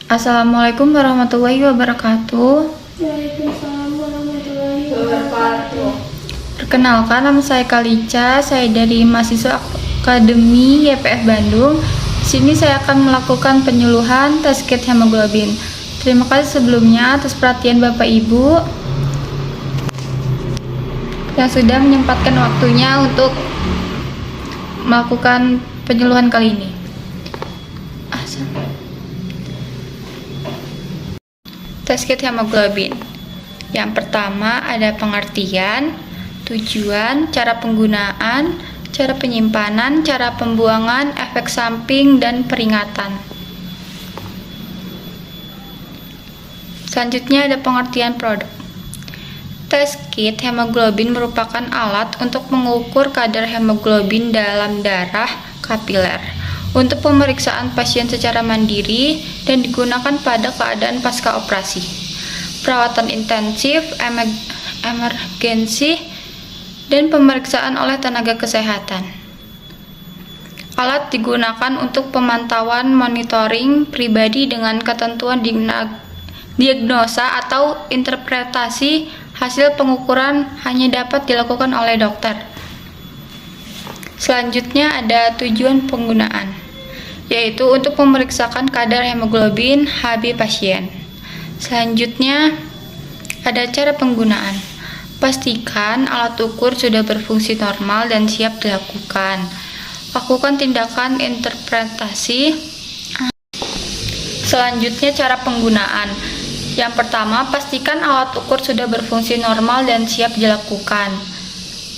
Assalamualaikum warahmatullahi wabarakatuh. Waalaikumsalam warahmatullahi wabarakatuh. Perkenalkan, nama saya Kalica. Saya dari mahasiswa Akademi YPF Bandung. Di sini saya akan melakukan penyuluhan tes kit hemoglobin. Terima kasih sebelumnya atas perhatian Bapak Ibu yang sudah menyempatkan waktunya untuk melakukan penyuluhan kali ini. Tes kit hemoglobin. Yang pertama ada pengertian, tujuan, cara penggunaan, cara penyimpanan, cara pembuangan, efek samping, dan peringatan. Selanjutnya ada pengertian produk. Tes kit hemoglobin merupakan alat untuk mengukur kadar hemoglobin dalam darah kapiler untuk pemeriksaan pasien secara mandiri dan digunakan pada keadaan pasca operasi, perawatan intensif, emergensi, dan pemeriksaan oleh tenaga kesehatan. Alat digunakan untuk pemantauan monitoring pribadi dengan ketentuan diagnosa atau interpretasi hasil pengukuran hanya dapat dilakukan oleh dokter. Selanjutnya ada tujuan penggunaan, yaitu untuk memeriksakan kadar hemoglobin Hb pasien. Selanjutnya ada cara penggunaan. Pastikan alat ukur sudah berfungsi normal dan siap dilakukan. Lakukan tindakan interpretasi. Selanjutnya cara penggunaan. Yang pertama, pastikan alat ukur sudah berfungsi normal dan siap dilakukan.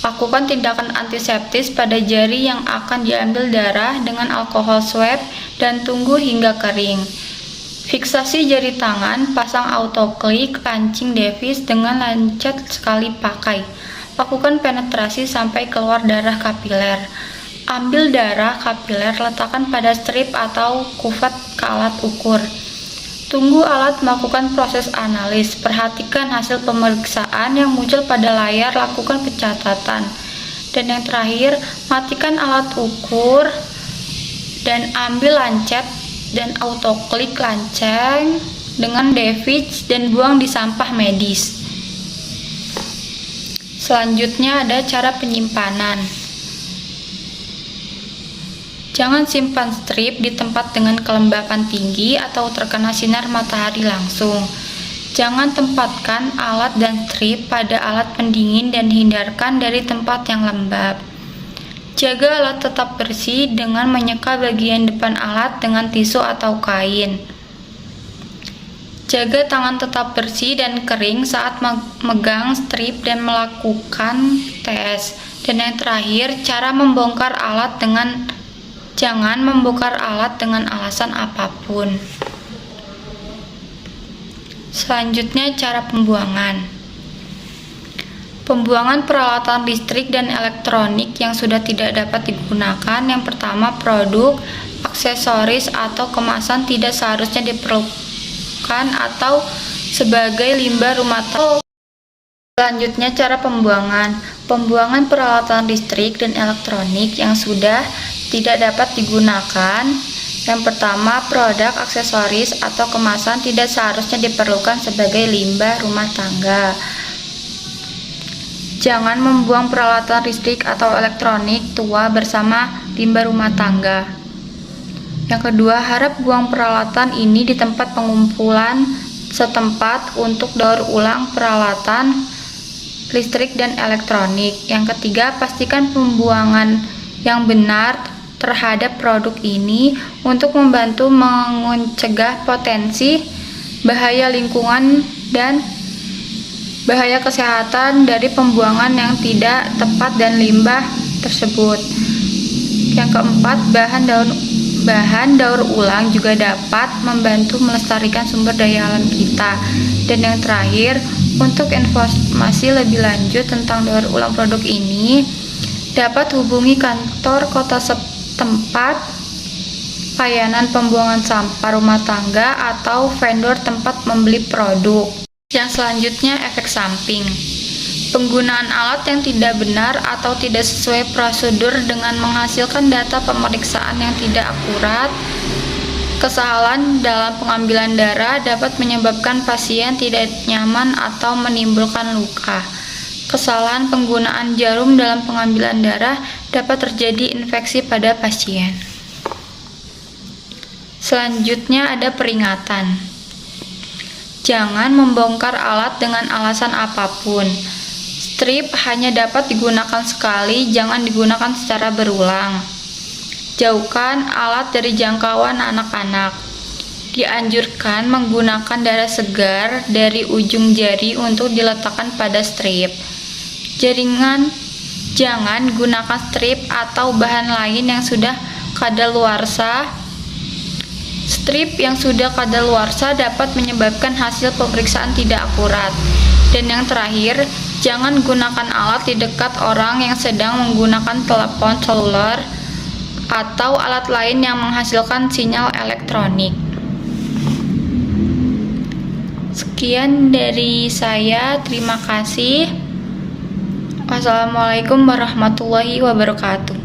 Lakukan tindakan antiseptis pada jari yang akan diambil darah dengan alkohol swab dan tunggu hingga kering. Fiksasi jari tangan, pasang autoklik lancing Davis dengan lancet sekali pakai. Lakukan penetrasi sampai keluar darah kapiler. Ambil darah kapiler, letakkan pada strip atau kuvet ke alat ukur. Tunggu alat melakukan proses analis. Perhatikan hasil pemeriksaan yang muncul pada layar, lakukan pencatatan. Dan yang terakhir, matikan alat ukur dan ambil lancet dan autoklik lanceng dengan Davis dan buang di sampah medis. Selanjutnya ada cara penyimpanan. Jangan simpan strip di tempat dengan kelembapan tinggi atau terkena sinar matahari langsung. Jangan tempatkan alat dan strip pada alat pendingin dan hindarkan dari tempat yang lembab. Jaga alat tetap bersih dengan menyeka bagian depan alat dengan tisu atau kain. Jaga tangan tetap bersih dan kering saat memegang strip dan melakukan tes. Dan yang terakhir, cara membongkar alat Jangan membongkar alat dengan alasan apapun. Selanjutnya cara pembuangan. Pembuangan peralatan listrik dan elektronik yang sudah tidak dapat digunakan. Yang pertama, produk, aksesoris, atau kemasan tidak seharusnya diperlukan atau sebagai limbah rumah tangga. Selanjutnya cara pembuangan. Pembuangan peralatan listrik dan elektronik yang sudah tidak dapat digunakan. Yang pertama, produk, aksesoris, atau kemasan tidak seharusnya diperlukan sebagai limbah rumah tangga. Jangan membuang peralatan listrik atau elektronik tua bersama limbah rumah tangga. Yang kedua, harap buang peralatan ini di tempat pengumpulan setempat untuk daur ulang peralatan listrik dan elektronik. Yang ketiga, pastikan pembuangan yang benar terhadap produk ini untuk membantu mencegah potensi bahaya lingkungan dan bahaya kesehatan dari pembuangan yang tidak tepat dan limbah tersebut. Yang keempat, bahan daur ulang juga dapat membantu melestarikan sumber daya alam kita. Dan yang terakhir, untuk informasi lebih lanjut tentang daur ulang produk ini, dapat hubungi kantor kota setempat, layanan pembuangan sampah rumah tangga, atau vendor tempat membeli produk. Yang selanjutnya, efek samping. Penggunaan alat yang tidak benar atau tidak sesuai prosedur dengan menghasilkan data pemeriksaan yang tidak akurat Kesalahan dalam pengambilan darah dapat menyebabkan pasien tidak nyaman atau menimbulkan luka. Kesalahan penggunaan jarum dalam pengambilan darah dapat terjadi infeksi pada pasien. Selanjutnya ada peringatan. Jangan membongkar alat dengan alasan apapun. Strip hanya dapat digunakan sekali, jangan digunakan secara berulang. Jauhkan alat dari jangkauan anak-anak. Dianjurkan menggunakan darah segar dari ujung jari untuk diletakkan pada strip. Jangan gunakan strip atau bahan lain yang sudah kadaluarsa. Strip yang sudah kadaluarsa dapat menyebabkan hasil pemeriksaan tidak akurat. Dan yang terakhir, jangan gunakan alat di dekat orang yang sedang menggunakan telepon seluler atau alat lain yang menghasilkan sinyal elektronik. Sekian dari saya, terima kasih. Wassalamualaikum warahmatullahi wabarakatuh.